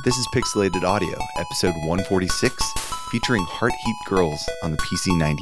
This is Pixelated Audio, episode 146, featuring Heart Heat Girls on the PC-98.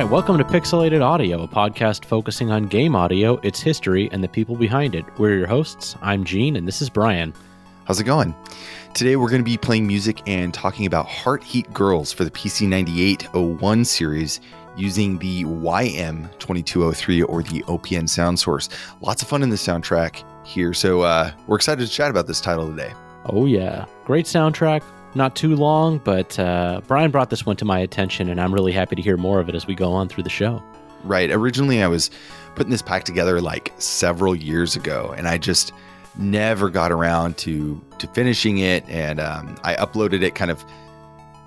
Welcome to Pixelated Audio, a podcast focusing on game audio, its history, and the people behind it. We're your hosts. I'm Gene, and this is Brian. How's it going? Today we're going to be playing music and talking about Heart Heat Girls for the PC-9801 series using the YM2203 or the OPN sound source. Lots of fun in the soundtrack here, so we're excited to chat about this title today. Oh yeah, great soundtrack. Not too long, but Brian brought this one to my attention, and I'm really happy to hear more of it as we go on through the show. Right. Originally, I was putting this pack together like several years ago, and I just never got around to finishing it. And I uploaded it kind of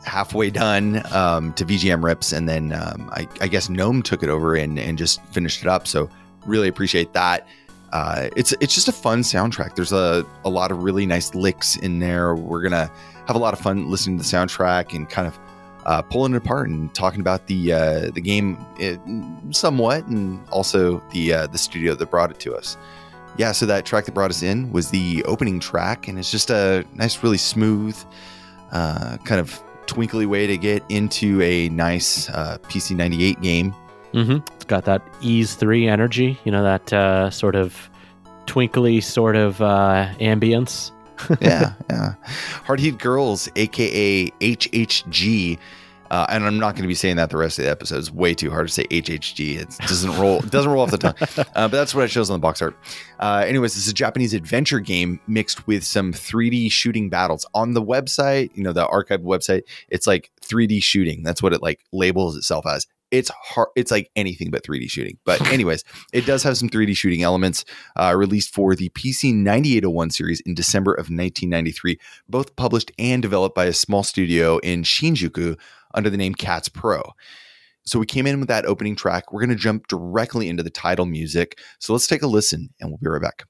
halfway done to VGM Rips, and then I guess Gnome took it over and just finished it up. So really appreciate that. It's just a fun soundtrack. There's a lot of really nice licks in there. We're gonna have a lot of fun listening to the soundtrack and kind of pulling it apart and talking about the game somewhat, and also the studio that brought it to us. Yeah, so that track that brought us in was the opening track, and it's just a nice, really smooth, kind of twinkly way to get into a nice PC-98 game. Mm-hmm. It's got that Ease 3 energy, you know, that sort of twinkly sort of ambience. yeah. Heart Heat Girls, aka H.H.G. And I'm not going to be saying that the rest of the episode. It's way too hard to say H.H.G. It doesn't roll off the tongue. But that's what it shows on the box art. Anyways, this is a Japanese adventure game mixed with some 3D shooting battles. On the website, you know, the archived website, it's like 3D shooting. That's what it like labels itself as. It's hard. It's like anything but 3D shooting. But anyways, it does have some 3D shooting elements, released for the PC-9801 series in December of 1993, both published and developed by a small studio in Shinjuku under the name Cats Pro. So we came in with that opening track. We're going to jump directly into the title music. So let's take a listen, and we'll be right back.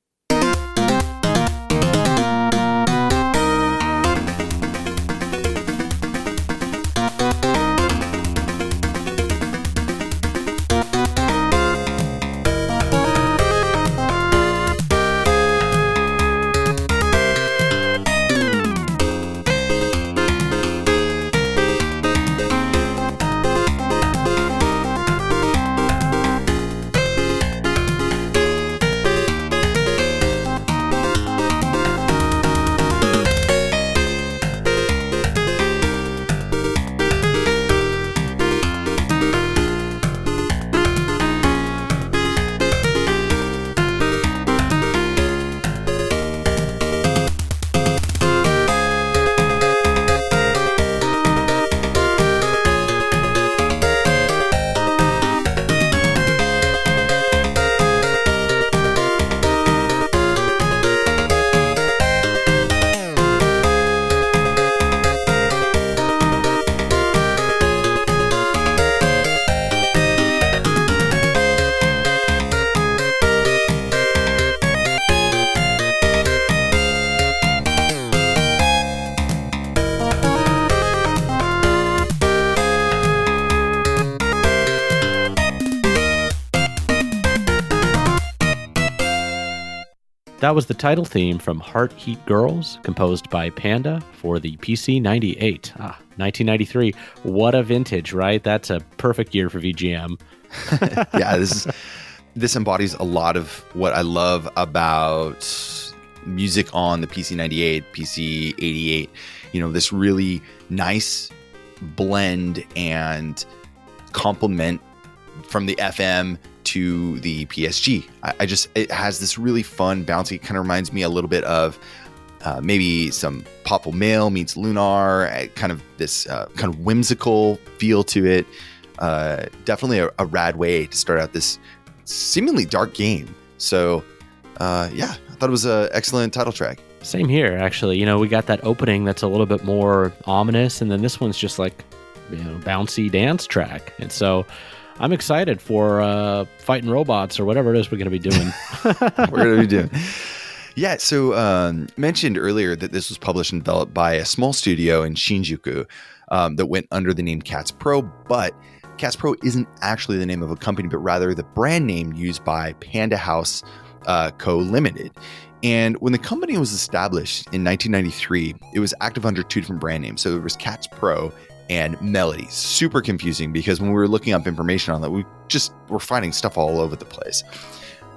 That was the title theme from Heart Heat Girls, composed by Panda for the PC-98. 1993. What a vintage, right? That's a perfect year for VGM. Yeah, this embodies a lot of what I love about music on the PC-98, PC-88. You know, this really nice blend and complement from the FM to the PSG. It has this really fun, bouncy, kind of reminds me a little bit of maybe some Popple Mail meets Lunar, kind of this kind of whimsical feel to it. Definitely a rad way to start out this seemingly dark game. So yeah, I thought it was an excellent title track. Same here, actually. You know, we got that opening that's a little bit more ominous, and then this one's just like, you know, bouncy dance track. And so I'm excited for fighting robots or whatever it is we're going to be doing. We're going to be doing. Yeah, so mentioned earlier that this was published and developed by a small studio in Shinjuku that went under the name Cats Pro, but Cats Pro isn't actually the name of a company, but rather the brand name used by Panda House Co. Limited. And when the company was established in 1993, it was active under two different brand names. So there was Cats Pro and Melody. Super confusing because when we were looking up information on that, we just were finding stuff all over the place.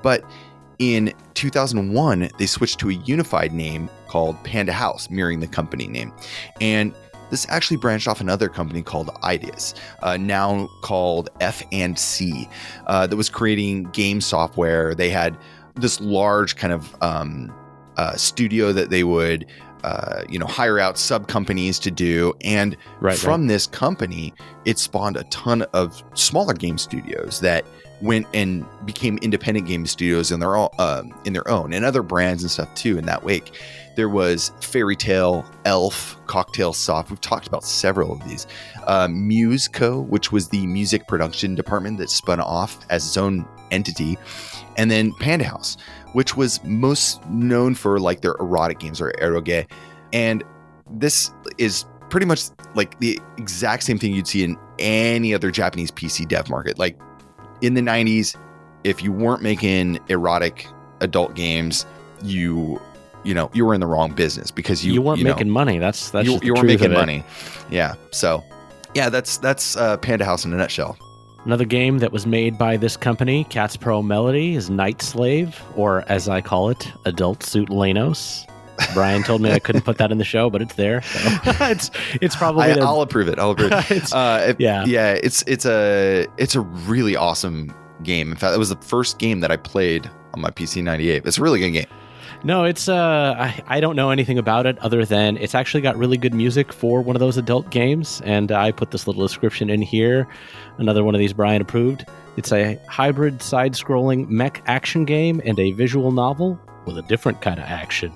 But in 2001, they switched to a unified name called Panda House, mirroring the company name. And this actually branched off another company called Ideas, now called F&C, that was creating game software. They had this large kind of studio that they would hire out sub companies to do. And from this company, it spawned a ton of smaller game studios that went and became independent game studios in their own, and other brands and stuff too in that wake. There was Fairy Tale, Elf, Cocktail Soft. We've talked about several of these. Muse Co., which was the music production department that spun off as its own entity. And then Panda House, which was most known for like their erotic games or eroge. And this is pretty much like the exact same thing you'd see in any other Japanese PC dev market. Like in the 90s, if you weren't making erotic adult games, you were in the wrong business because you weren't making money. That's you weren't making money. Yeah. So yeah, that's Panda House in a nutshell. Another game that was made by this company, Cats Pro Melody, is Night Slave, or as I call it, Adult Suit Lanos. Brian told me I couldn't put that in the show, but it's there. So it's probably. I'll approve it. It's a really awesome game. In fact, it was the first game that I played on my PC 98. It's a really good game. No, it's I don't know anything about it other than it's actually got really good music for one of those adult games, and I put this little description in here. Another one of these Brian approved. It's a hybrid side-scrolling mech action game and a visual novel with a different kind of action.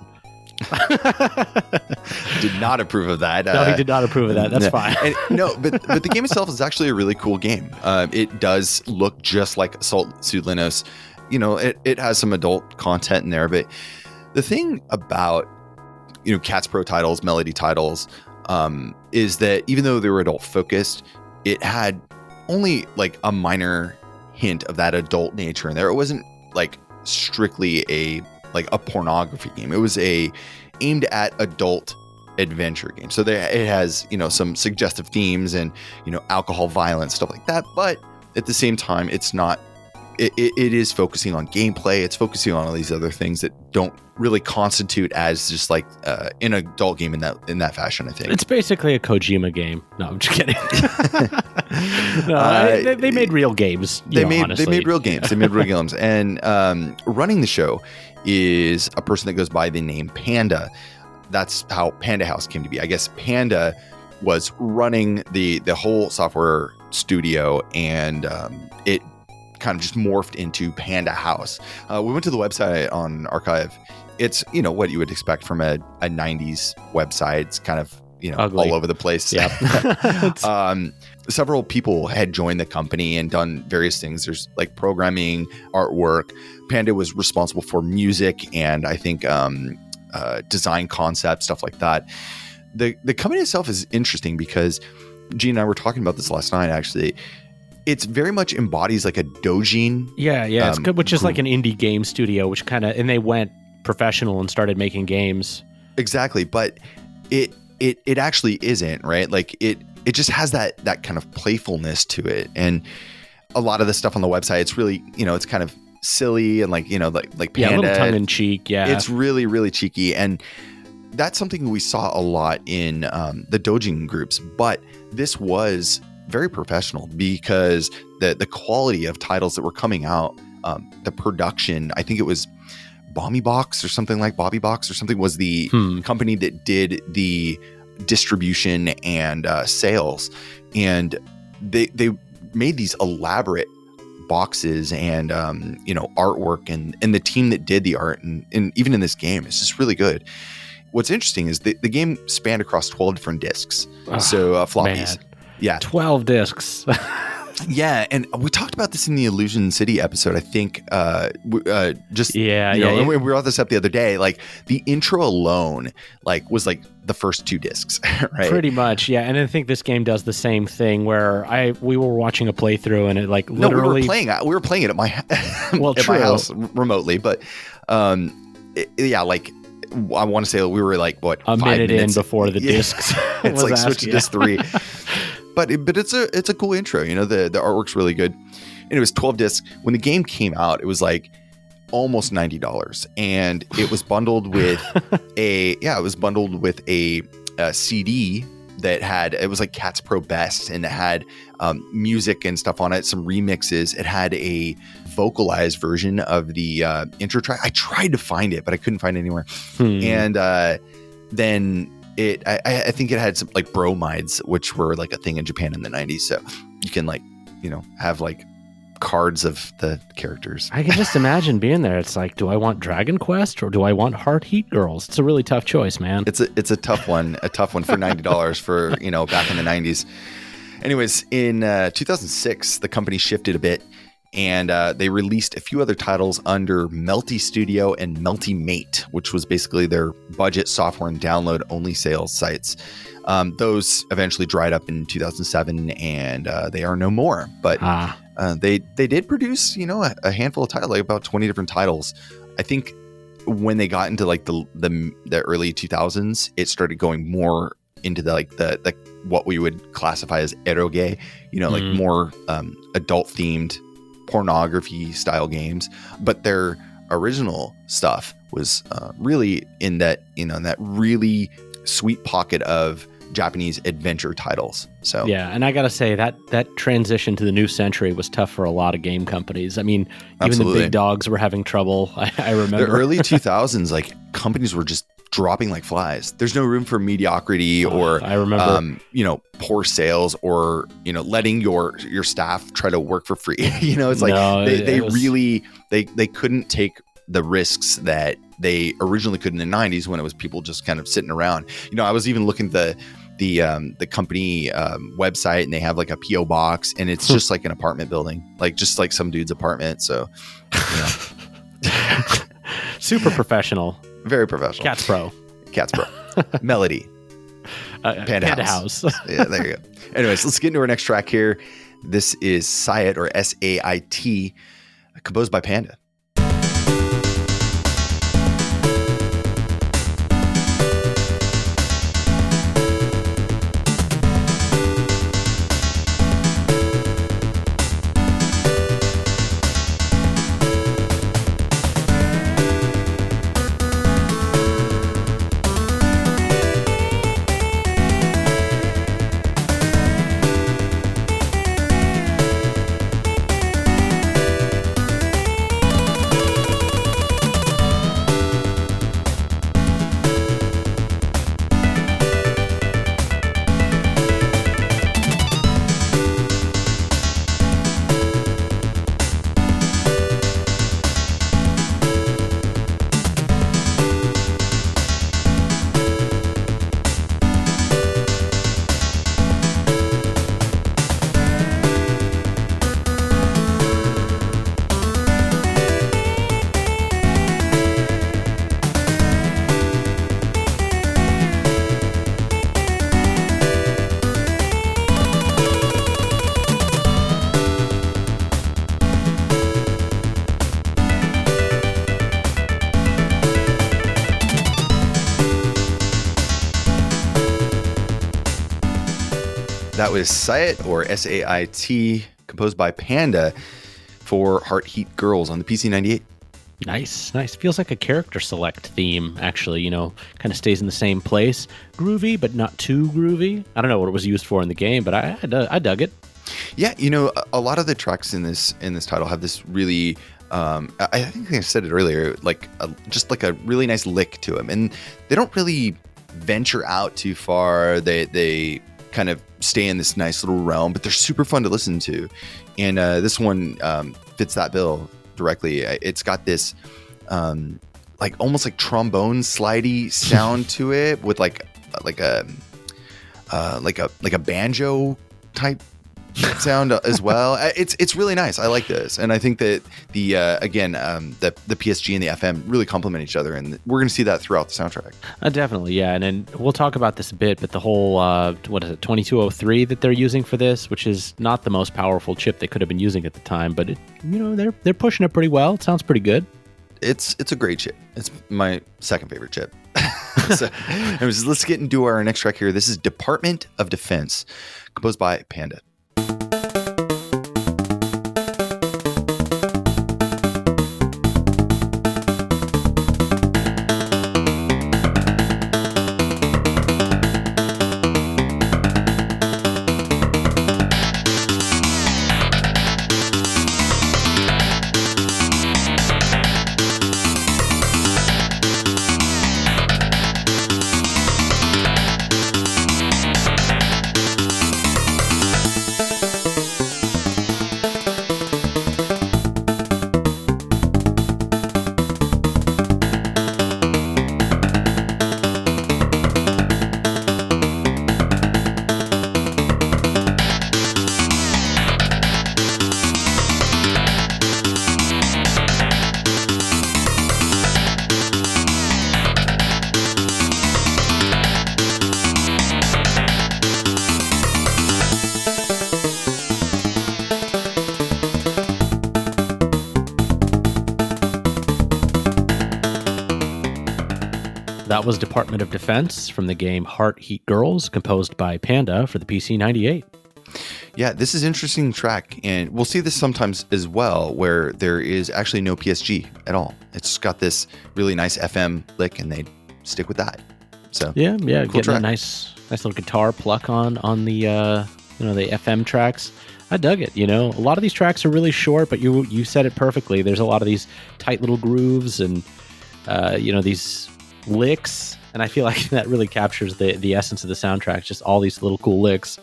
Did not approve of that. No, he did not approve of that. That's fine. But the game itself is actually a really cool game. It does look just like Assault Suit Linus. You know, it has some adult content in there, but the thing about, Cats Pro titles, Melody titles, is that even though they were adult focused, it had only like a minor hint of that adult nature in there. It wasn't like strictly a pornography game. It was aimed at adult adventure game. So it has, some suggestive themes and, alcohol, violence, stuff like that. But at the same time, it's not. It is focusing on gameplay. It's focusing on all these other things that don't really constitute as just like an adult game in that fashion, I think. It's basically a Kojima game. No, I'm just kidding. No, they made real games. They made real games. They made real games. And running the show is a person that goes by the name Panda. That's how Panda House came to be. I guess Panda was running the whole software studio, and it kind of just morphed into Panda House. We went to the website on Archive. It's, what you would expect from a 90s website. It's kind of, ugly, all over the place. Yeah. Several people had joined the company and done various things. There's like programming, artwork. Panda was responsible for music and I think design concept, stuff like that. The company itself is interesting because Gene and I were talking about this last night, actually. It's very much embodies like a doujin. Yeah, it's good, which is like an indie game studio, which and they went professional and started making games. Exactly, but it actually isn't, right? Like it just has that kind of playfulness to it, and a lot of the stuff on the website, it's really, it's kind of silly and like like Panda, a little tongue in cheek. Yeah, it's really, really cheeky, and that's something we saw a lot in the doujin groups, but this was very professional because the quality of titles that were coming out, the production, I think it was Bobby Box or something, was the company that did the distribution and sales, and they made these elaborate boxes and artwork, and the team that did the art and even in this game is just really good. What's interesting is the game spanned across 12 different discs, floppies. Man. Yeah, 12 discs. Yeah, and we talked about this in the Illusion City episode, I think. We brought this up the other day. Like the intro alone, was the first 2 discs, right? Pretty much, yeah. And I think this game does the same thing where we were watching a playthrough and it literally. No, we were playing it at my at my house remotely, but I want to say we were a 5 minute in before the discs. It's switch to disc 3. But it's a cool intro, the artwork's really good. And it was 12 discs. When the game came out, it was almost $90, and it was bundled with a CD that had, it was Cats Pro Best, and it had music and stuff on it, some remixes. It had a vocalized version of the intro track. I tried to find it, but I couldn't find it anywhere. And then I think it had some bromides, which were a thing in Japan in the 90s. So you can have cards of the characters. I can just imagine being there. It's do I want Dragon Quest or do I want Heart Heat Girls? It's a really tough choice, man. It's a tough one for $90 for, back in the 90s. Anyways, in 2006, the company shifted a bit, and they released a few other titles under Melty Studio and Melty Mate, which was basically their budget software and download only sales sites. Those eventually dried up in 2007, and they are no more. But they did produce, a handful of titles, about 20 different titles. I think when they got into the early 2000s, it started going more into the what we would classify as eroge, more adult themed pornography style games. But their original stuff was really in that really sweet pocket of Japanese adventure titles. So yeah, and I gotta say that transition to the new century was tough for a lot of game companies. I mean, even the big dogs were having trouble. I remember the early 2000s, companies were just dropping like flies. There's no room for mediocrity or I remember poor sales or letting your staff try to work for free. It's they couldn't take the risks that they originally could in the 90s when it was people just kind of sitting around. I was even looking at the company website, and they have a PO box, and it's just an apartment building, just some dude's apartment. So super professional. Very professional. Cats Pro. Melody. Panda House. Yeah, there you go. Anyways, let's get into our next track here. This is SAIT, or SAIT, composed by Panda. That was SAIT, or SAIT, composed by Panda for Heart Heat Girls on the PC-98. Nice, nice. Feels like a character select theme, actually, kind of stays in the same place. Groovy, but not too groovy. I don't know what it was used for in the game, but I dug it. Yeah, a lot of the tracks in this title have this really, I think I said it earlier, just like a really nice lick to them. And they don't really venture out too far. They kind of stay in this nice little realm, but they're super fun to listen to. And this one fits that bill directly. It's got this almost like trombone slidey sound to it with like a banjo type sound as well. It's really nice. I like this, and I think that the PSG and the FM really complement each other, and we're going to see that throughout the soundtrack. Definitely, yeah. And then we'll talk about this a bit, but the whole 2203 that they're using for this, which is not the most powerful chip they could have been using at the time, but they're pushing it pretty well. It sounds pretty good. It's a great chip. It's my second favorite chip. So, anyways, let's get into our next track here. This is Department of Defense, composed by Panda. That was Department of Defense from the game Heart Heat Girls, composed by Panda for the PC 98. Yeah, this is an interesting track, and we'll see this sometimes as well, where there is actually no PSG at all. It's got this really nice FM lick, and they stick with that. So yeah, cool getting track. a nice little guitar pluck on the the FM tracks. I dug it. A lot of these tracks are really short, but you said it perfectly. There's a lot of these tight little grooves and these licks, and I feel like that really captures the essence of the soundtrack. Just all these little cool licks.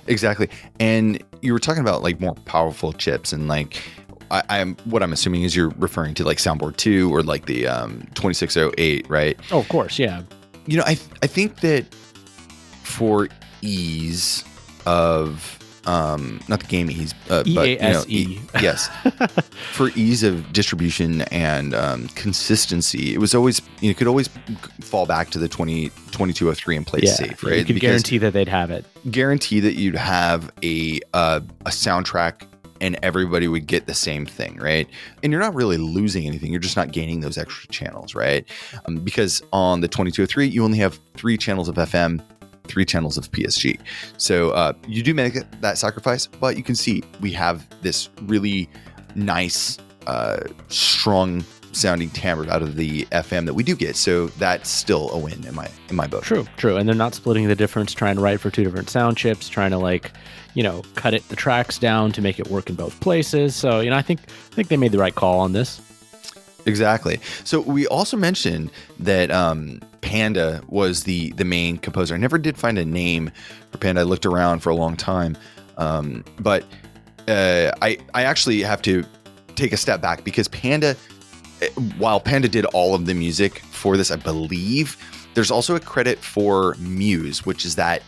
Exactly. And you were talking about like more powerful chips, and like I'm assuming is you're referring to like Soundboard 2 or like the 2608, right? Oh, of course, yeah. I think that for ease of not the game ease, EASE. Yes, for ease of distribution and consistency, it was always you could always fall back to the 2203 and play safe, right? You could guarantee that they'd have it. Guarantee that you'd have a soundtrack and everybody would get the same thing, right? And you're not really losing anything. You're just not gaining those extra channels, right? Because on the 2203, you only have 3 channels of FM, 3 channels of PSG. So you do make that sacrifice, but you can see we have this really nice, strong sounding timbre out of the FM that we do get. So that's still a win in my book. True. And they're not splitting the difference, trying to write for 2 different sound chips, trying to cut the tracks down to make it work in both places. So, I think they made the right call on this. Exactly. So we also mentioned that Panda was the main composer. I never did find a name for Panda. I looked around for a long time. But I actually have to take a step back because Panda, while Panda did all of the music for this, I believe, there's also a credit for Muse, which is that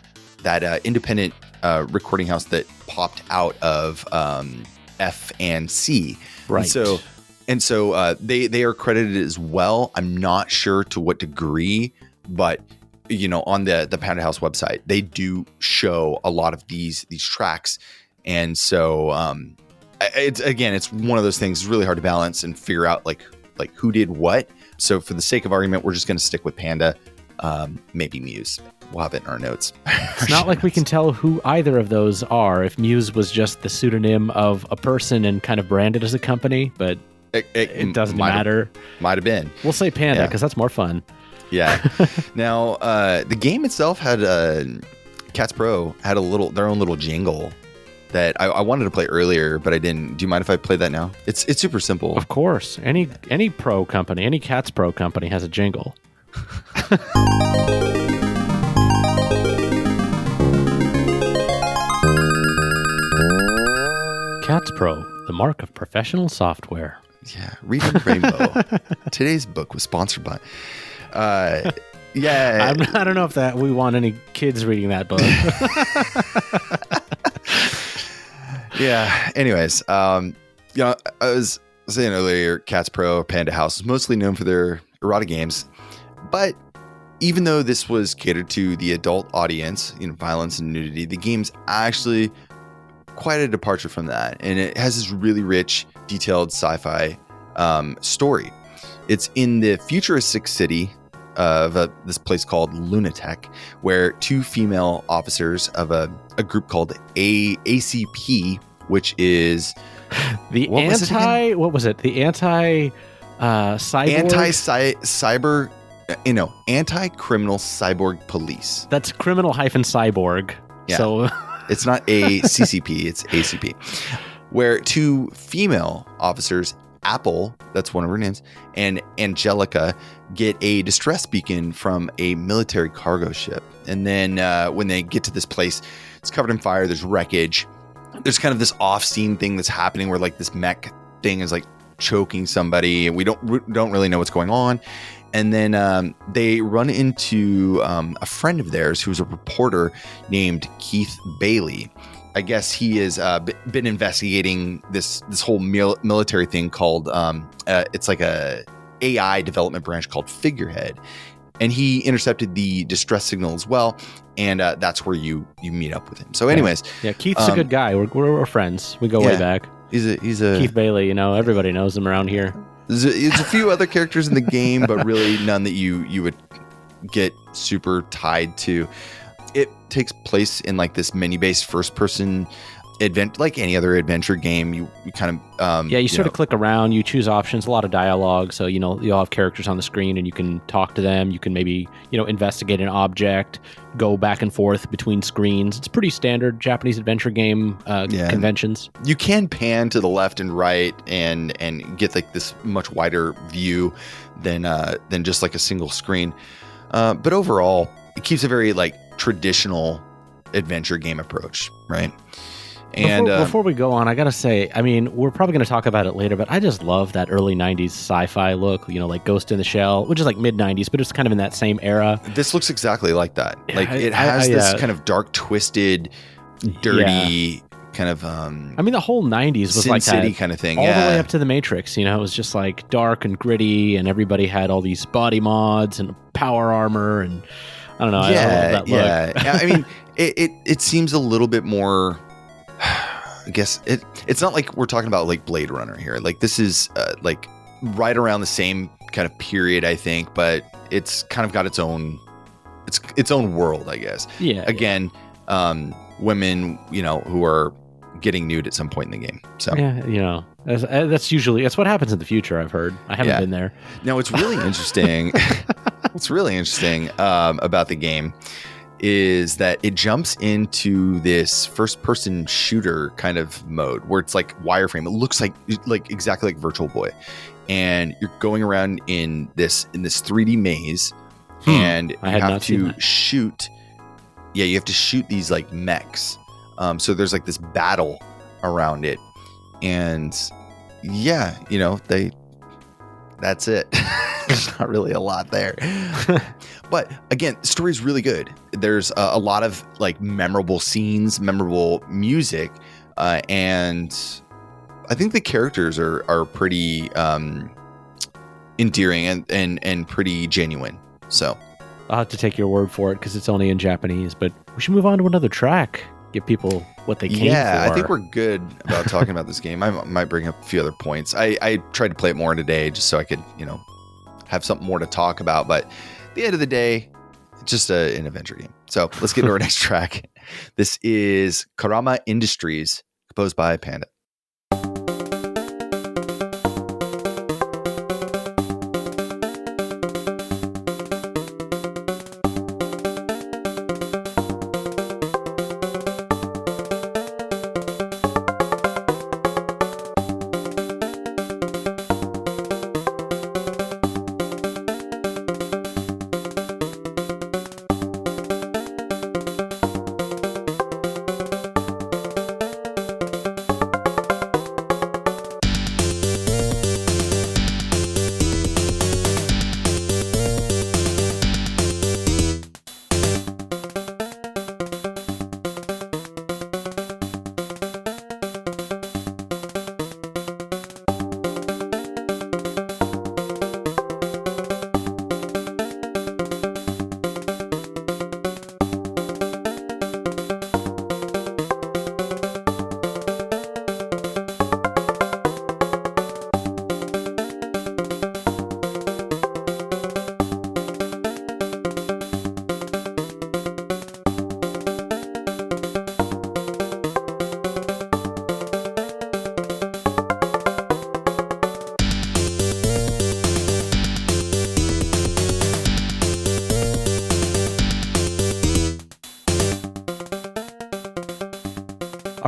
independent recording house that popped out of F and C. Right. And so they are credited as well. I'm not sure to what degree, but on the Panda House website, they do show a lot of these tracks. And so it's one of those things. It's really hard to balance and figure out like who did what. So for the sake of argument, we're just going to stick with Panda, maybe Muse. We'll have it in our notes. It's not like we can tell who either of those are. If Muse was just the pseudonym of a person and kind of branded as a company, but It doesn't matter. Might have been. We'll say Panda because that's more fun. Yeah. Now, the game itself had Cats Pro had their own little jingle that I wanted to play earlier, but I didn't. Do you mind if I play that now? It's super simple. Of course. Any pro company, any Cats Pro company has a jingle. Cats Pro, the mark of professional software. Yeah, Reading Rainbow. Today's book was sponsored by. Yeah, I don't know if that we want any kids reading that book. Yeah. Anyways, I was saying earlier, Cats Pro, Panda House is mostly known for their erotic games, but even though this was catered to the adult audience, violence and nudity, the game's actually quite a departure from that, and it has this really rich, detailed sci-fi story. It's in the futuristic city of this place called Lunatic, where two female officers of a group called ACP, which is the anti-cyber anti-criminal-cyborg police. That's criminal-cyborg. Yeah. So it's not ACCP, it's ACP, where two female officers, Apple, that's one of her names, and Angelica, get a distress beacon from a military cargo ship. And then when they get to this place, it's covered in fire. There's wreckage. There's kind of this off-scene thing that's happening where like this mech thing is like choking somebody, and we don't really know what's going on. And then they run into a friend of theirs who's a reporter named Keith Bailey. I guess he has been investigating this whole military thing called it's like a AI development branch called Figurehead, and he intercepted the distress signal as well, and that's where you meet up with him. So, anyways, yeah, Keith's a good guy. We're friends. We go way back. He's a Keith Bailey. Everybody knows him around here. There's a few other characters in the game, but really none that you would get super tied to. It takes place in like this menu-based first-person adventure, like any other adventure game. You kind of you sort of click around, you choose options, a lot of dialogue. So you'll have characters on the screen, and you can talk to them. You can maybe investigate an object, go back and forth between screens. It's pretty standard Japanese adventure game conventions. You can pan to the left and right and get like this much wider view than just like a single screen. But overall, it keeps a very like traditional adventure game approach, right? And before we go on, I gotta say, we're probably gonna talk about it later, but I just love that early '90s sci-fi look. Like Ghost in the Shell, which is like mid '90s, but it's kind of in that same era. This looks exactly like that. Like it has this kind of dark, twisted, dirty kind of. The whole '90s was Sin like City that, kind of thing, all the way up to the Matrix. It was just like dark and gritty, and everybody had all these body mods and power armor, and I don't know. I love that look. It seems a little bit more. I guess it's not like we're talking about like Blade Runner here. Like this is like right around the same kind of period, I think, but it's kind of got its own world, I guess. Yeah. Again, women, who are getting nude at some point in the game. So yeah, that's what happens in the future. I've heard. I haven't been there. No, it's really interesting. What's really interesting about the game is that it jumps into this first-person shooter kind of mode where it's like wireframe. It looks like exactly like Virtual Boy, and you're going around in this 3D maze, and you have to shoot. Yeah, you have to shoot these like mechs. So there's like this battle around it, and that's it. There's not really a lot there. But again, the story is really good. There's a lot of like memorable scenes, memorable music, and I think the characters are pretty endearing and pretty genuine. So I'll have to take your word for it because it's only in Japanese. But we should move on to another track. Give people what they came for. Yeah, I think we're good about talking about this game. I might bring up a few other points. I tried to play it more today just so I could, have something more to talk about. But at the end of the day, it's just an adventure game. So let's get to our next track. This is Kurama Industries, composed by Panda.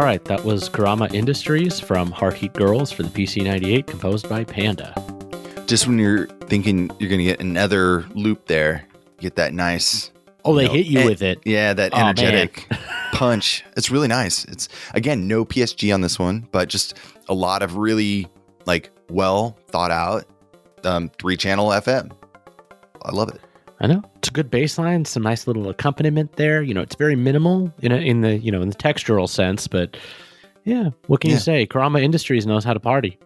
All right, that was Kurama Industries from Heart Heat Girls for the PC-98, composed by Panda. Just when you're thinking you're going to get another loop there, get that nice... Oh, they hit you with it. Yeah, that energetic punch. It's really nice. It's, again, no PSG on this one, but just a lot of really, like, well thought out 3-channel FM. I love it. I know. It's a good bass line, some nice little accompaniment there. You know, it's very minimal in the textural sense, but yeah, what can you say? Kurama Industries knows how to party.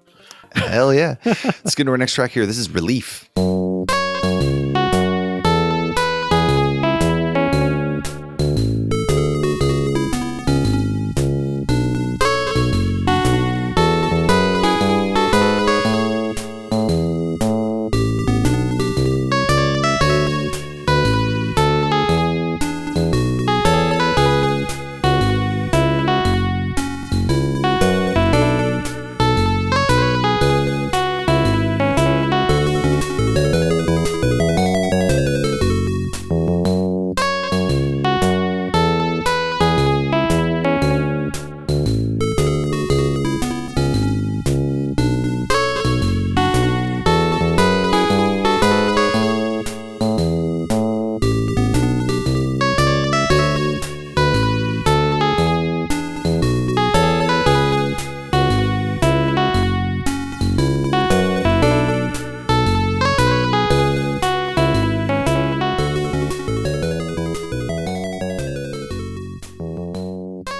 Hell yeah. Let's get into our next track here. This is Relief.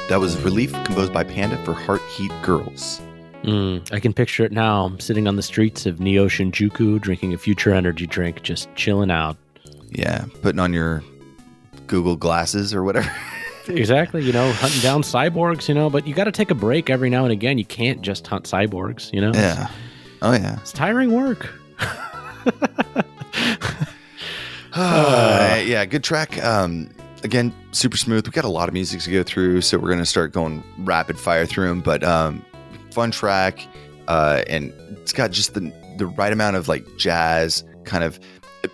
That was Relief, composed by Panda for Heart Heat Girls. I can picture it now. I'm sitting on the streets of Neo-Shinjuku, drinking a Future Energy drink, just chilling out. Yeah, putting on your Google glasses or whatever. Exactly, hunting down cyborgs, but you got to take a break every now and again. You can't just hunt cyborgs, Yeah. Oh, yeah. It's tiring work. Yeah, good track. Again, super smooth. We got a lot of music to go through, so we're going to start going rapid fire through them. But fun track, and it's got just the right amount of like jazz kind of.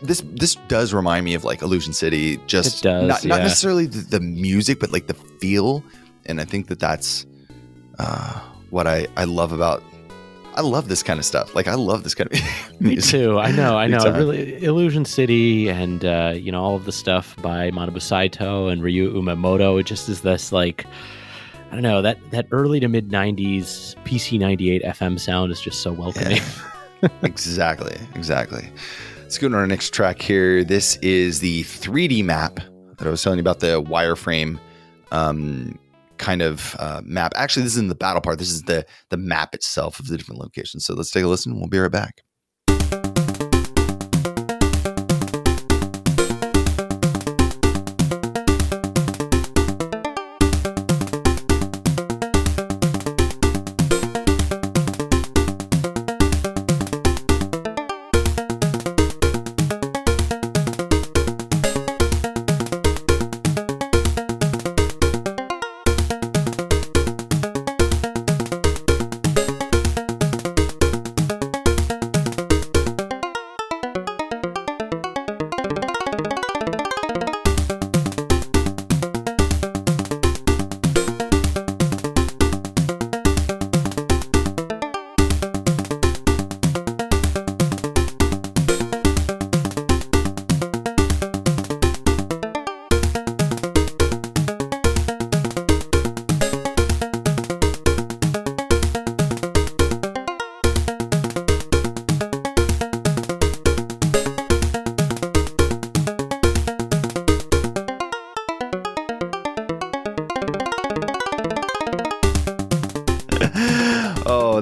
This does remind me of like Illusion City. Just it does, not necessarily the music, but like the feel. And I think that's what I love about. I love this kind of stuff. Like I love this kind of music. Me too. I know. Really, Illusion City and all of the stuff by Manabu Saito and Ryu Umemoto. It just is this like, I don't know, that early to mid 90s PC-98 FM sound is just so welcoming. Yeah. Exactly. Let's go to our next track here. This is the 3D map that I was telling you about, the wireframe kind of map. Actually, this isn't the battle part. This is the map itself of the different locations. So let's take a listen. We'll be right back.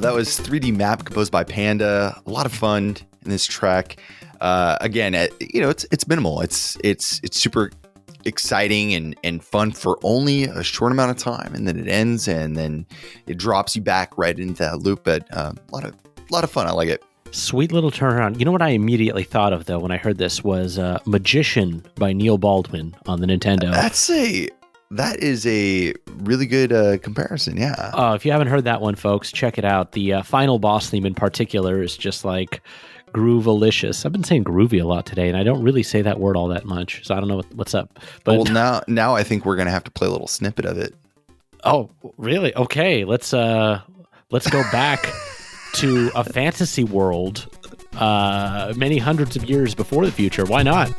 That was 3D map composed by Panda. A lot of fun in this track. Again, it's minimal. It's super exciting and fun for only a short amount of time, and then it ends, and then it drops you back right into that loop. But a lot of fun. I like it. Sweet little turnaround. You know what I immediately thought of though when I heard this was Magician by Neil Baldwin on the Nintendo. That is a really good comparison, yeah. If you haven't heard that one, folks, check it out. The final boss theme in particular is just like groovalicious. I've been saying groovy a lot today, and I don't really say that word all that much, so I don't know what's up. But well, now I think we're going to have to play a little snippet of it. Oh, really? Okay, let's go back to a fantasy world many hundreds of years before the future. Why not?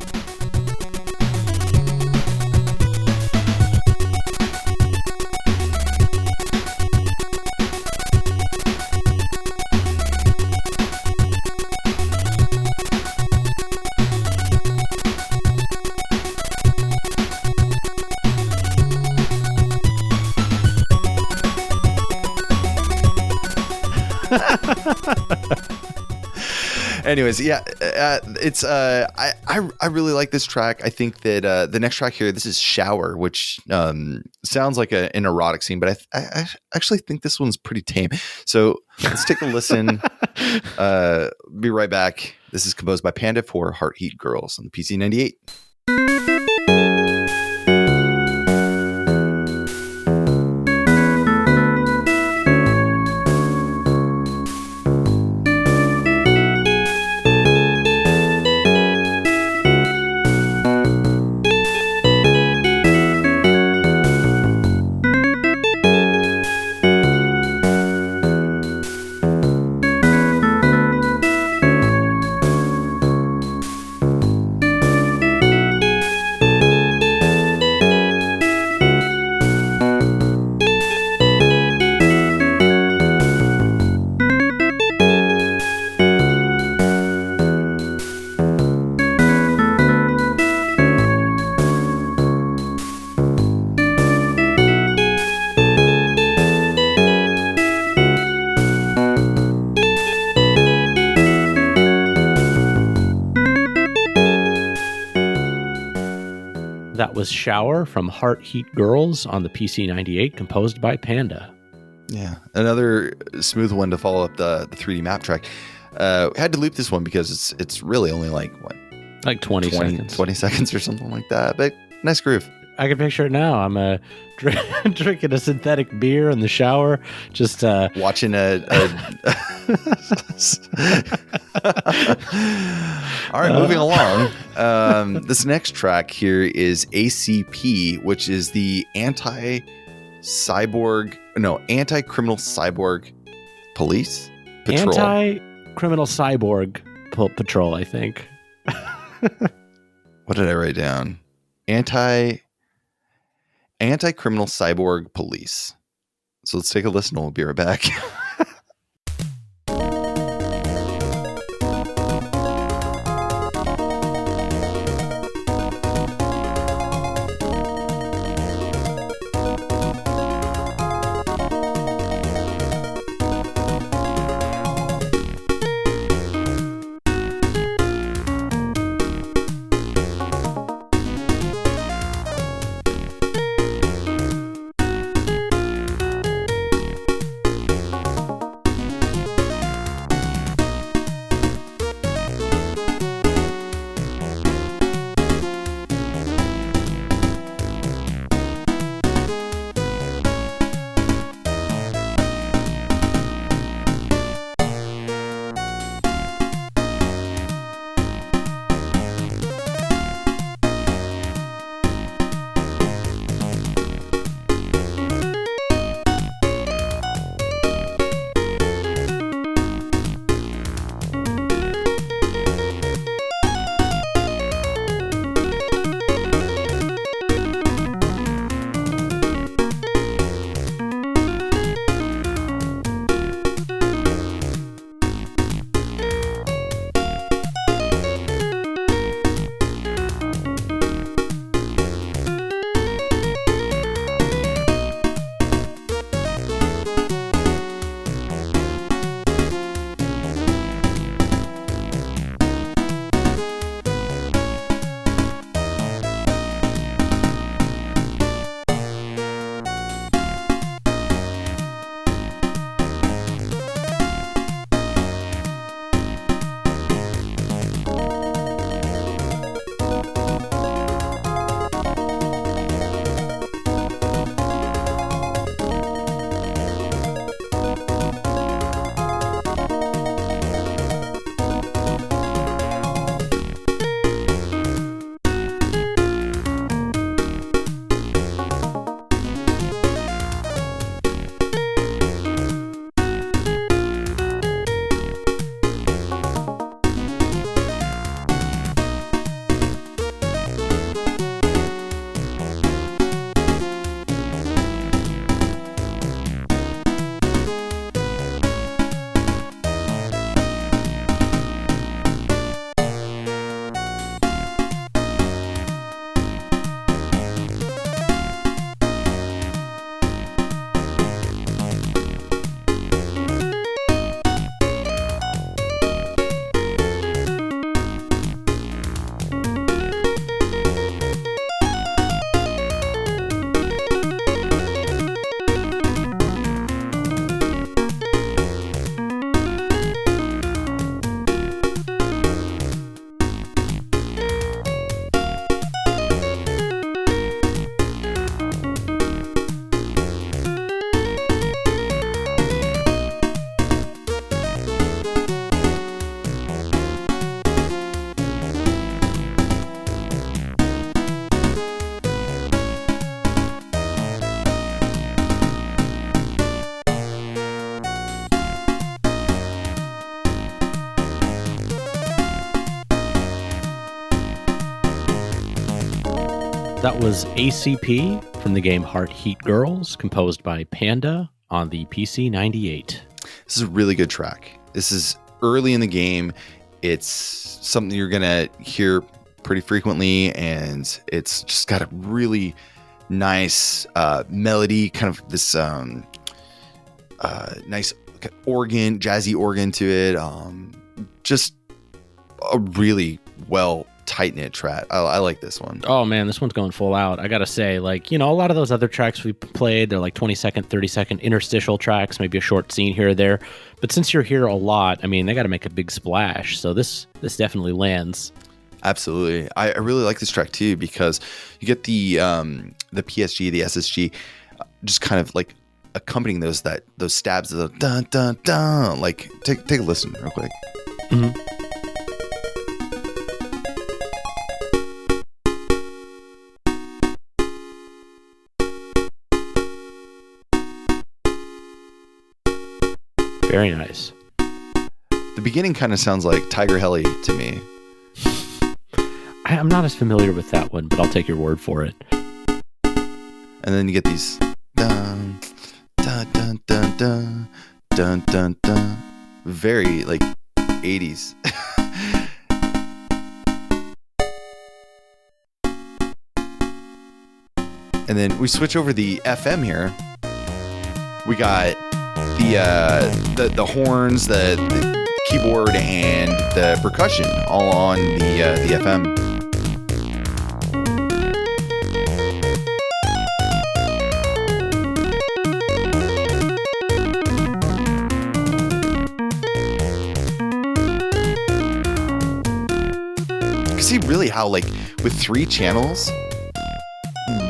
Anyways, yeah, it's I really like this track. I think that the next track here, this is Shower, which sounds like an erotic scene, but I actually think this one's pretty tame. So let's take a listen. Be right back. This is composed by Panda for Heart Heat Girls on the PC-98. That was Shower from Heart Heat Girls on the PC-98, composed by Panda. Yeah, another smooth one to follow up the 3D map track. Had to loop this one because it's really only like, what? Like 20 seconds. 20 seconds or something like that, but nice groove. I can picture it now. I'm drinking a synthetic beer in the shower, just watching a All right, moving along. This next track here is ACP, which is the Anti-Criminal-cyborg Police Patrol. Anti-Criminal-cyborg Patrol, I think. What did I write down? Anti-Criminal-cyborg Police. So let's take a listen and we'll be right back. That was ACP from the game Heart Heat Girls, composed by Panda on the PC-98. This is a really good track. This is early in the game. It's something you're going to hear pretty frequently, and it's just got a really nice melody, kind of this nice organ, jazzy organ to it. Just a really well tight-knit track. I like this one. Oh man, this one's going full out. I gotta say, like, a lot of those other tracks we played, they're like 20-second, 30-second interstitial tracks, maybe a short scene here or there. But since you're here a lot, I mean, they got to make a big splash. So this definitely lands. Absolutely. I really like this track too, because you get the PSG, the SSG, just kind of like accompanying those stabs of the dun dun dun. Like, take a listen real quick. Mm-hmm. Very nice. The beginning kind of sounds like Tiger Heli to me. I'm not as familiar with that one, but I'll take your word for it. And then you get these dun dun dun dun dun dun dun dun. Very like 80s. And then we switch over the FM here. We got the horns, the keyboard, and the percussion all on the FM. You can see really how, like, with 3 channels,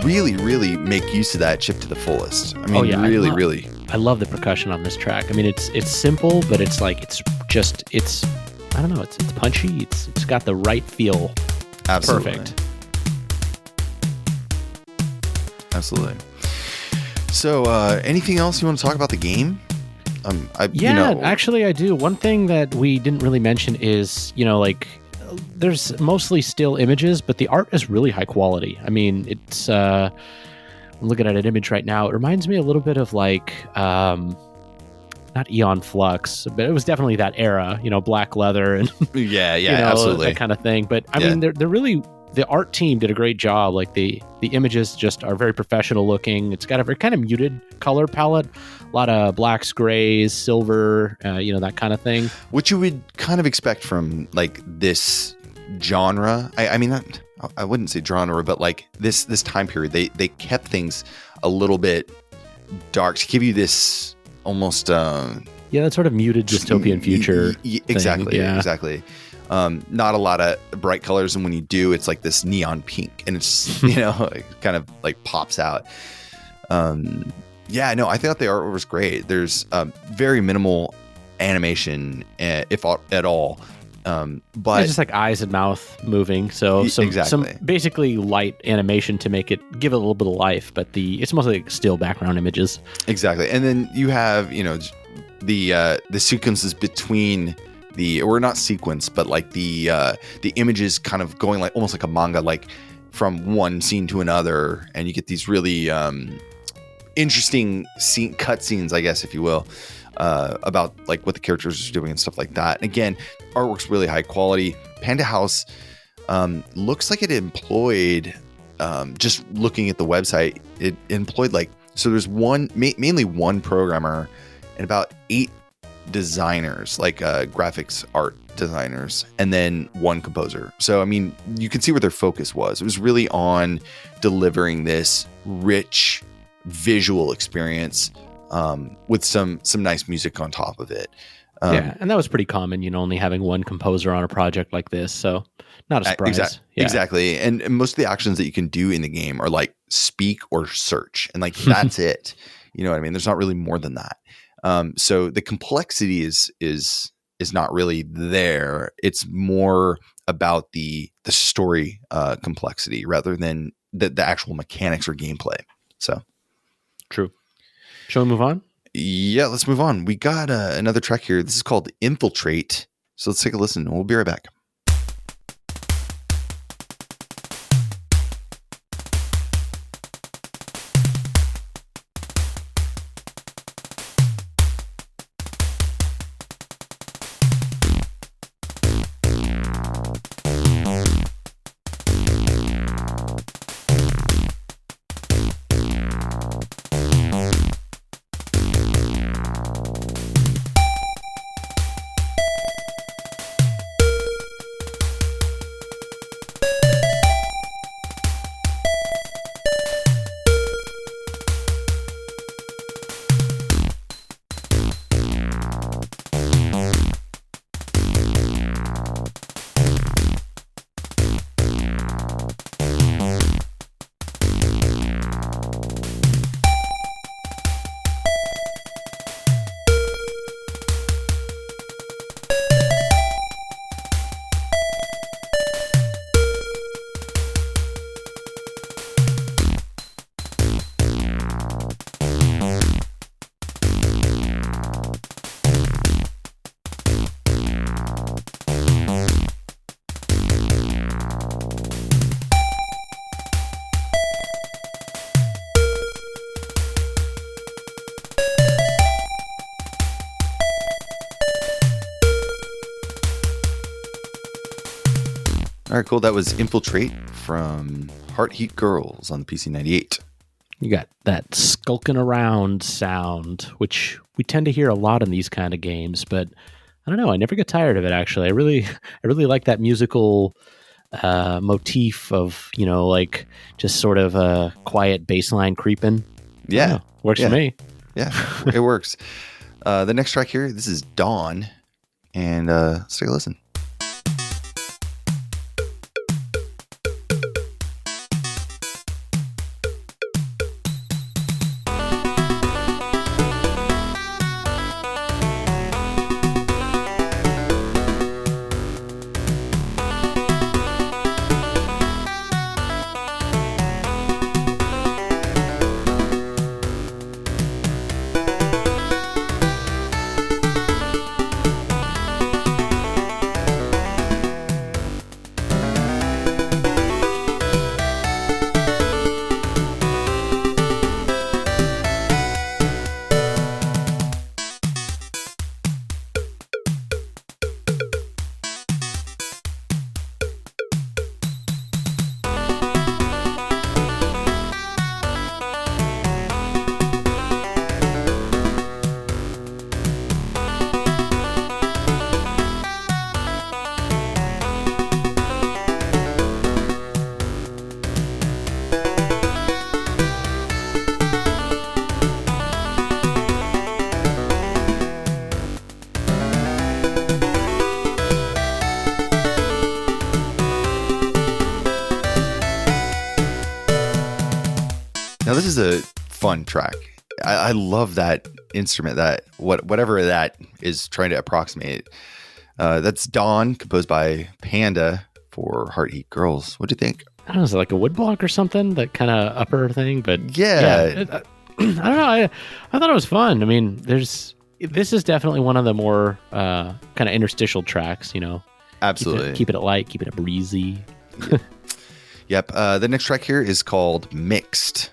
really make use of that chip to the fullest. I mean, really. I love the percussion on this track. I mean, it's simple, but it's like it's I don't know, it's punchy. It's got the right feel. Absolutely. Perfect. Absolutely. So, anything else you want to talk about the game? Actually, I do. One thing that we didn't really mention is, like, there's mostly still images, but the art is really high quality. I mean, it's I'm looking at an image right now. It reminds me a little bit of like not Eon Flux, but it was definitely that era, black leather and absolutely, that kind of thing. But I mean, they're really, the art team did a great job. Like the images just are very professional looking. It's got a very kind of muted color palette, a lot of blacks, grays, silver, that kind of thing. Which you would kind of expect from like this genre. I mean, I wouldn't say genre, but like this time period, they kept things a little bit dark to give you this almost that sort of muted dystopian future. Exactly. Yeah. Exactly. Not a lot of bright colors, and when you do, it's like this neon pink, and it's it kind of like pops out. I thought the art was great. There's very minimal animation, if at all. But it's just like eyes and mouth moving. So some basically light animation to make it give it a little bit of life, but it's mostly like still background images. Exactly. And then you have, the sequences between or not sequence, but like the images kind of going like almost like a manga, like from one scene to another. And you get these really interesting cut scenes, I guess, if you will. About like what the characters are doing and stuff like that. And again, artwork's really high quality. Panda House looks like it employed, just looking at the website, it employed there's mainly one programmer and about 8 designers, like graphics art designers, and then one composer. So I mean, you can see where their focus was. It was really on delivering this rich visual experience with some nice music on top of it. And that was pretty common, only having one composer on a project like this. So not a surprise. Exactly. And most of the actions that you can do in the game are like speak or search. And like, that's it. You know what I mean? There's not really more than that. So the complexity is not really there. It's more about the story complexity rather than the actual mechanics or gameplay. So true. Shall we move on? Yeah, let's move on. We got another track here. This is called Infiltrate. So let's take a listen. We'll be right back. All right, cool. That was Infiltrate from Heart Heat Girls on the PC98. You got that skulking around sound, which we tend to hear a lot in these kind of games, but I don't know. I never get tired of it. Actually, I really like that musical motif of, like just sort of a quiet bass line creeping. Yeah, works for me. Yeah, it works. The next track here, this is Dawn, and let's take a listen. Now, this is a fun track. I love that instrument, that whatever that is trying to approximate. That's Dawn, composed by Panda for Heart Heat Girls. What do you think? I don't know, is it like a wood block or something? That kind of upper thing? But yeah. I don't know. I thought it was fun. I mean, this is definitely one of the more kind of interstitial tracks, Absolutely. Keep it light, keep it breezy. Yep. The next track here is called Mixed.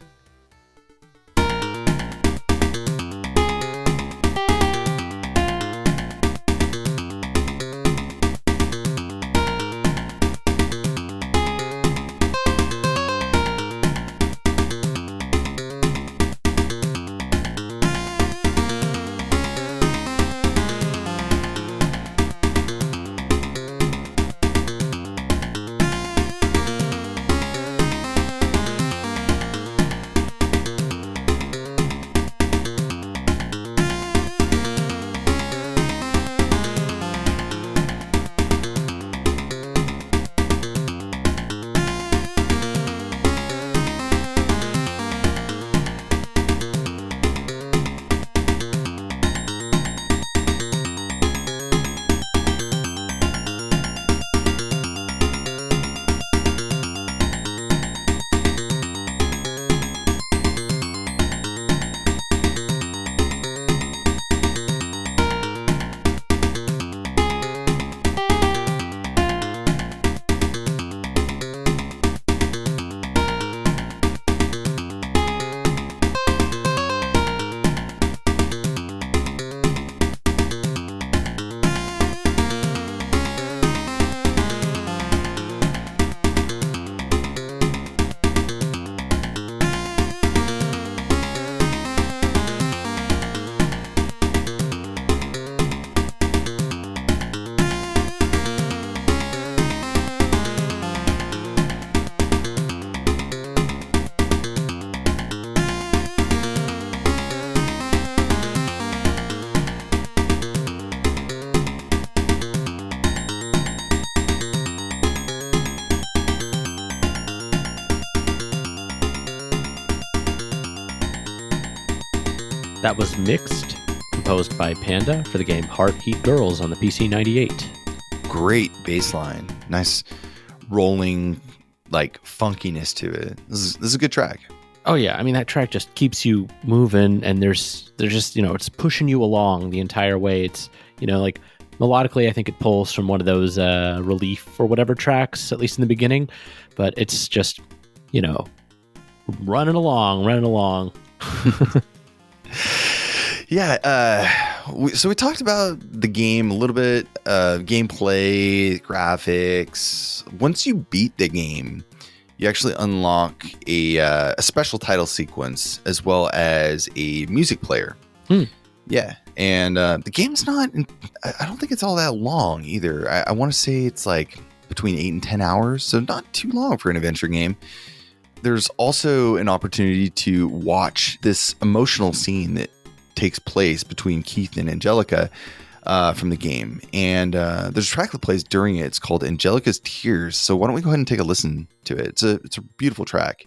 That was Mixed, composed by Panda for the game Heart Heat Girls on the PC98. Great bass line. Nice rolling, like, funkiness to it. This is a good track. Oh, yeah. I mean, that track just keeps you moving, and there's just, it's pushing you along the entire way. It's, like, melodically, I think it pulls from one of those Relief or whatever tracks, at least in the beginning. But it's just, running along. Yeah. So we talked about the game a little bit, gameplay, graphics. Once you beat the game, you actually unlock a special title sequence as well as a music player. Yeah, and the game's not, I don't think it's all that long either. I want to say it's like between 8 and 10 hours, so not too long for an adventure game. There's also an opportunity to watch this emotional scene that takes place between Keith and Angelica from the game. And there's a track that plays during it. It's called Angelica's Tears. So why don't we go ahead and take a listen to it? It's a beautiful track.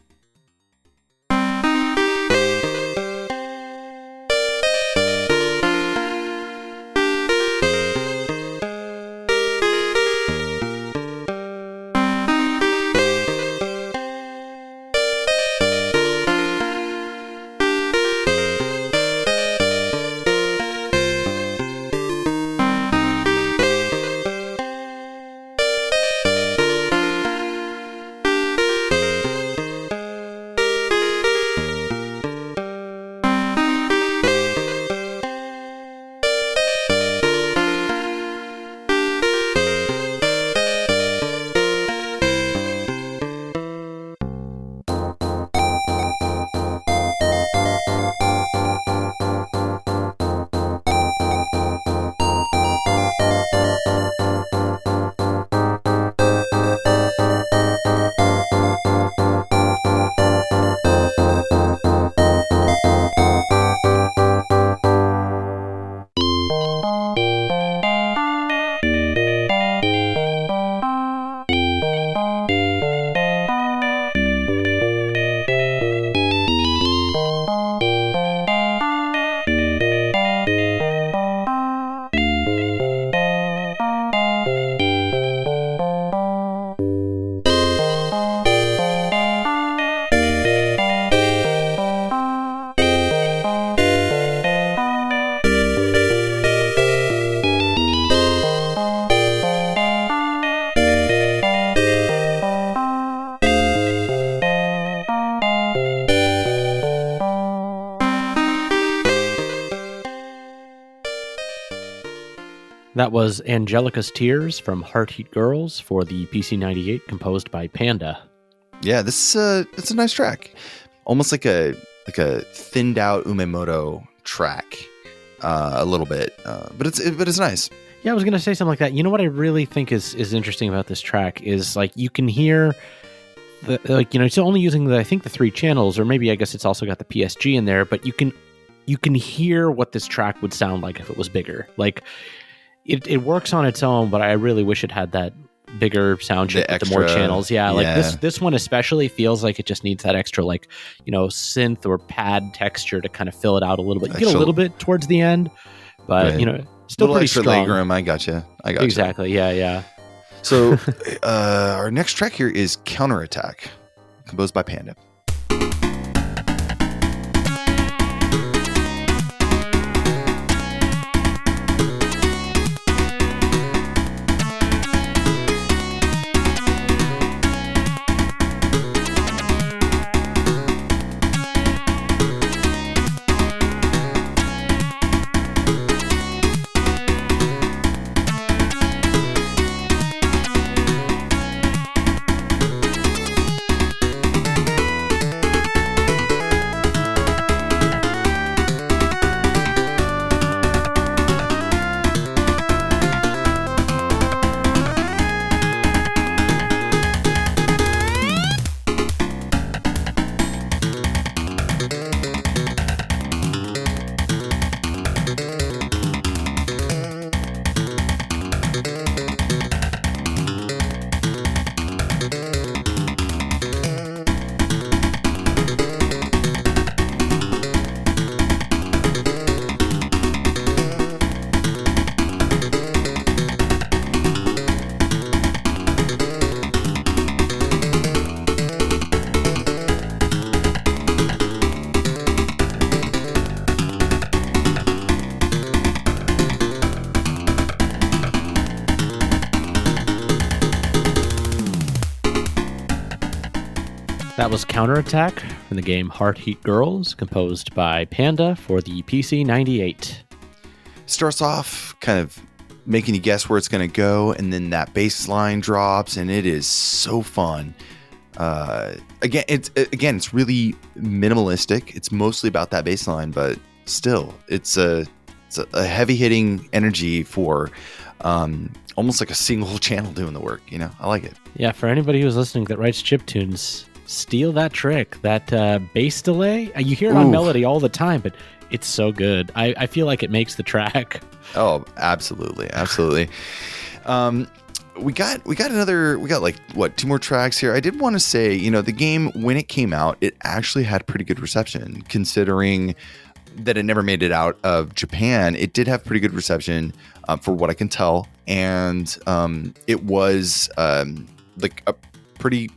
That was Angelica's Tears from Heart Heat Girls for the PC-98, composed by Panda. Yeah, it's a nice track. Almost like a thinned out Umemoto track, a little bit, but it's nice. Yeah, I was gonna say something like that. You know what I really think is interesting about this track is like you can hear it's only using the 3 channels, or maybe I guess it's also got the PSG in there, but you can hear what this track would sound like if it was bigger. Like it works on its own, but I really wish it had that bigger sound chip with the more channels. Yeah, like this one especially feels like it just needs that extra synth or pad texture to kind of fill it out a little bit. You get a little bit towards the end, but still pretty strong. Leg room. I gotcha. Exactly. Yeah. So our next track here is Counterattack, composed by Panda. That was Counterattack from the game Heart Heat Girls, composed by Panda for the PC-98. starts off kind of making you guess where it's going to go, and then that bass line drops, and it is so fun. Again, it's really minimalistic. It's mostly about that bass line, but still, it's a heavy hitting energy for almost like a single channel doing the work. I like it. Yeah, for anybody who's listening that writes chiptunes, steal that trick. That bass delay, you hear it on Melody all the time, but it's so good. I feel like it makes the track. Oh, absolutely. We got like two more tracks here. I did want to say, the game, when it came out, it actually had pretty good reception, considering that it never made it out of Japan. It did have pretty good reception, for what I can tell, and it was like a pretty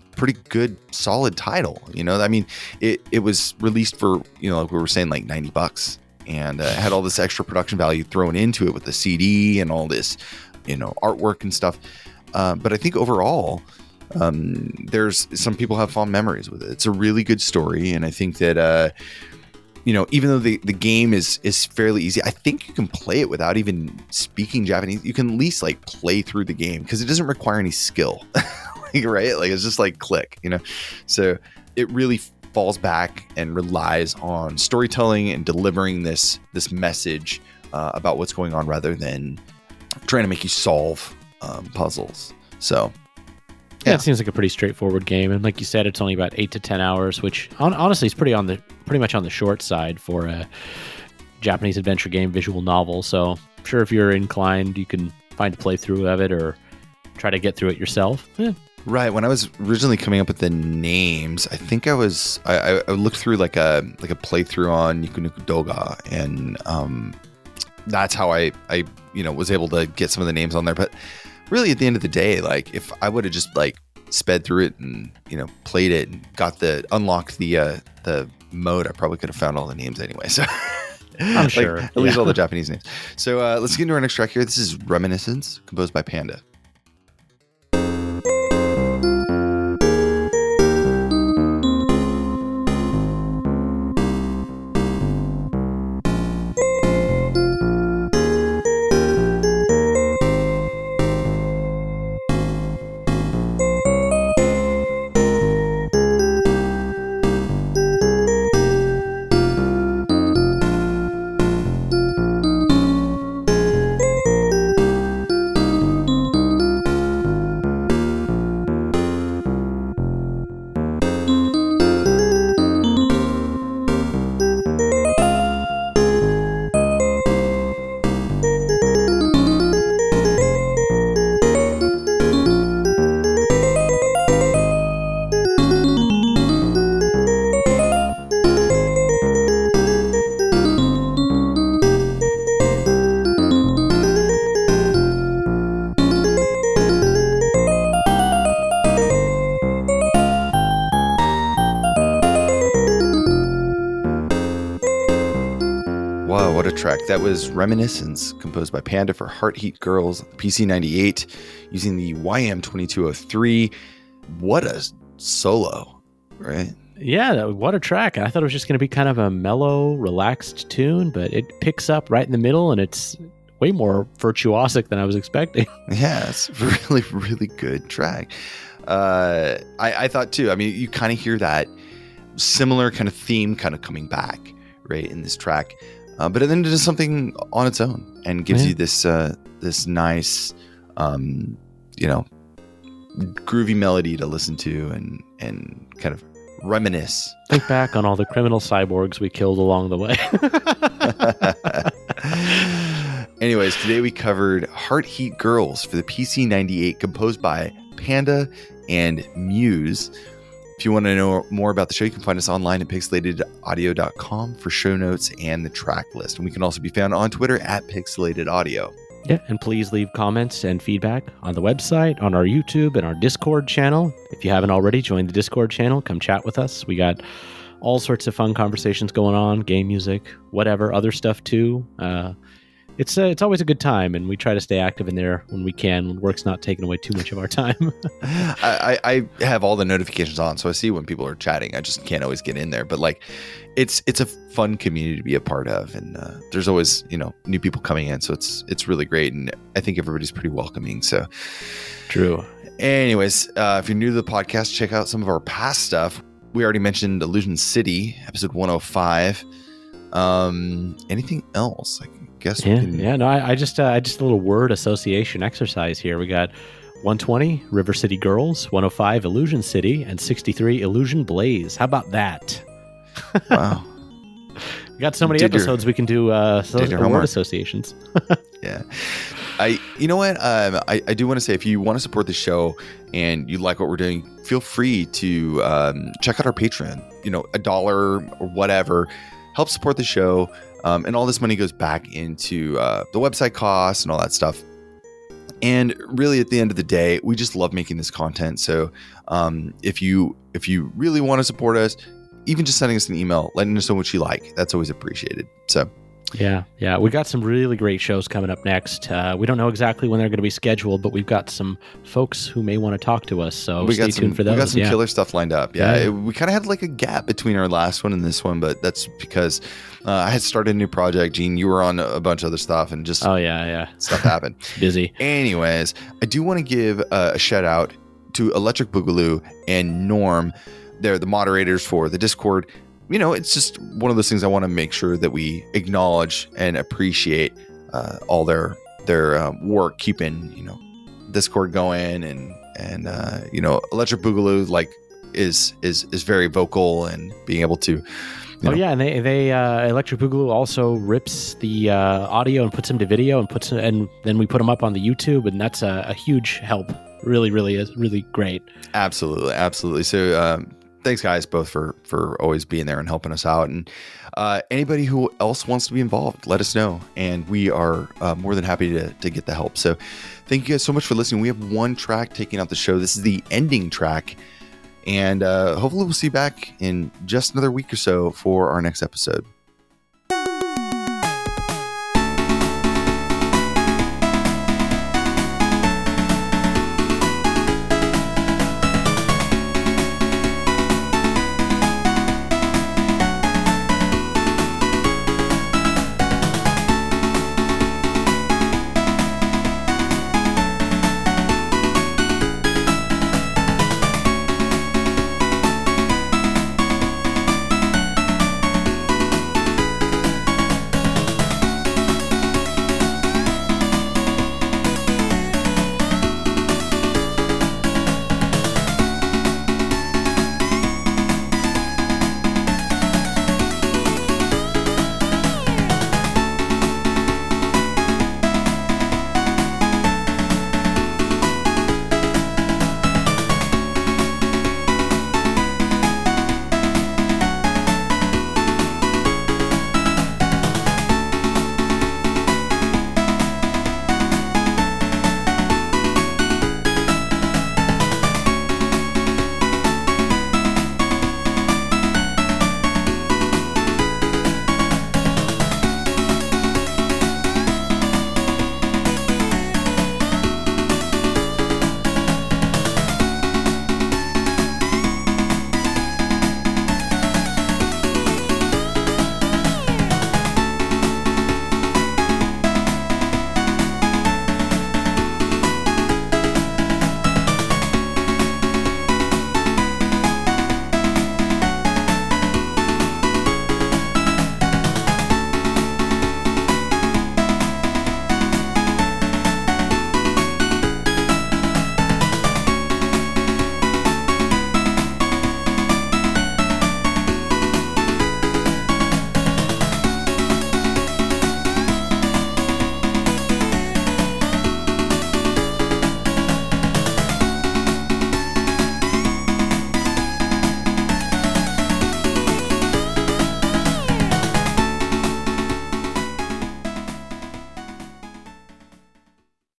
good, solid title. I mean, it was released for, like we were saying, like $90, and had all this extra production value thrown into it with the CD and all this, artwork and stuff. But I think overall, there's some people have fond memories with it. It's a really good story, and I think that even though the game is fairly easy, I think you can play it without even speaking Japanese. You can at least like play through the game because it doesn't require any skill, right? Like it's just like click, So it really falls back and relies on storytelling and delivering this message about what's going on, rather than trying to make you solve puzzles. So yeah, it seems like a pretty straightforward game, and like you said, it's only about 8 to 10 hours, which honestly is pretty much on the short side for a Japanese adventure game visual novel. So I'm sure if you're inclined, you can find a playthrough of it or try to get through it yourself. Yeah. Right. When I was originally coming up with the names, I think I looked through like a playthrough on Niku Niku Doga, and that's how I was able to get some of the names on there. But really, at the end of the day, like if I would have just like sped through it and played it and unlocked the mode, I probably could have found all the names anyway. So I'm sure at least all the Japanese names. So let's get into our next track here. This is Reminiscence, composed by Panda. Track. That was Reminiscence, composed by Panda for Heart Heat Girls, PC98, using the YM2203. What a solo, right? Yeah, what a track. I thought it was just going to be kind of a mellow, relaxed tune, but it picks up right in the middle, and it's way more virtuosic than I was expecting. Yeah, it's a really, really good track. I thought too. I mean, you kind of hear that similar kind of theme kind of coming back, right, in this track. But then it does something on its own and gives you this nice, groovy melody to listen to and kind of reminisce. Think back on all the criminal cyborgs we killed along the way. Anyways, today we covered Heart Heat Girls for the PC98, composed by Panda and Muse. If you want to know more about the show, you can find us online at pixelatedaudio.com for show notes and the track list. And we can also be found on Twitter at pixelatedaudio. Yeah, and please leave comments and feedback on the website, on our YouTube, and our Discord channel. If you haven't already, join the Discord channel. Come chat with us. We got all sorts of fun conversations going on, game music, whatever, other stuff too. it's always a good time, and we try to stay active in there when we can, when work's not taking away too much of our time. I have all the notifications on, so I see when people are chatting. I just can't always get in there, but like, it's a fun community to be a part of, and there's always new people coming in, so it's really great, and I think everybody's pretty welcoming. So true. Anyways, if you're new to the podcast, check out some of our past stuff. We already mentioned Illusion City, episode 105. Anything else? I guess we can... I just a little word association exercise here. We got 120 River City Girls, 105 Illusion City, and 63 Illusion Blaze. How about that? Wow. We got so many episodes we can do word associations. Yeah. You know what? I do want to say, if you want to support the show and you like what we're doing, feel free to check out our Patreon. $1 or whatever, help support the show, and all this money goes back into the website costs and all that stuff. And really, at the end of the day, we just love making this content. So if you really want to support us, even just sending us an email, letting us know what you like, that's always appreciated. So. Yeah. We got some really great shows coming up next. We don't know exactly when they're going to be scheduled, but we've got some folks who may want to talk to us. So stay tuned for those. We got some killer stuff lined up. Yeah. We kind of had like a gap between our last one and this one, but that's because I had started a new project. Gene, you were on a bunch of other stuff, and just stuff happened. Busy. Anyways, I do want to give a shout out to Electric Boogaloo and Norm. They're the moderators for the Discord. It's just one of those things I want to make sure that we acknowledge and appreciate all their work keeping Discord going, and Electric Boogaloo is very vocal and being able to. And they Electric Boogaloo also rips the audio and puts them to video and then we put them up on the YouTube, and that's a huge help. Really, really is really great. Absolutely. So. Thanks, guys, both for always being there and helping us out. And anybody who else wants to be involved, let us know. And we are more than happy to get the help. So thank you guys so much for listening. We have one track taking out the show. This is the ending track. And hopefully we'll see you back in just another week or so for our next episode.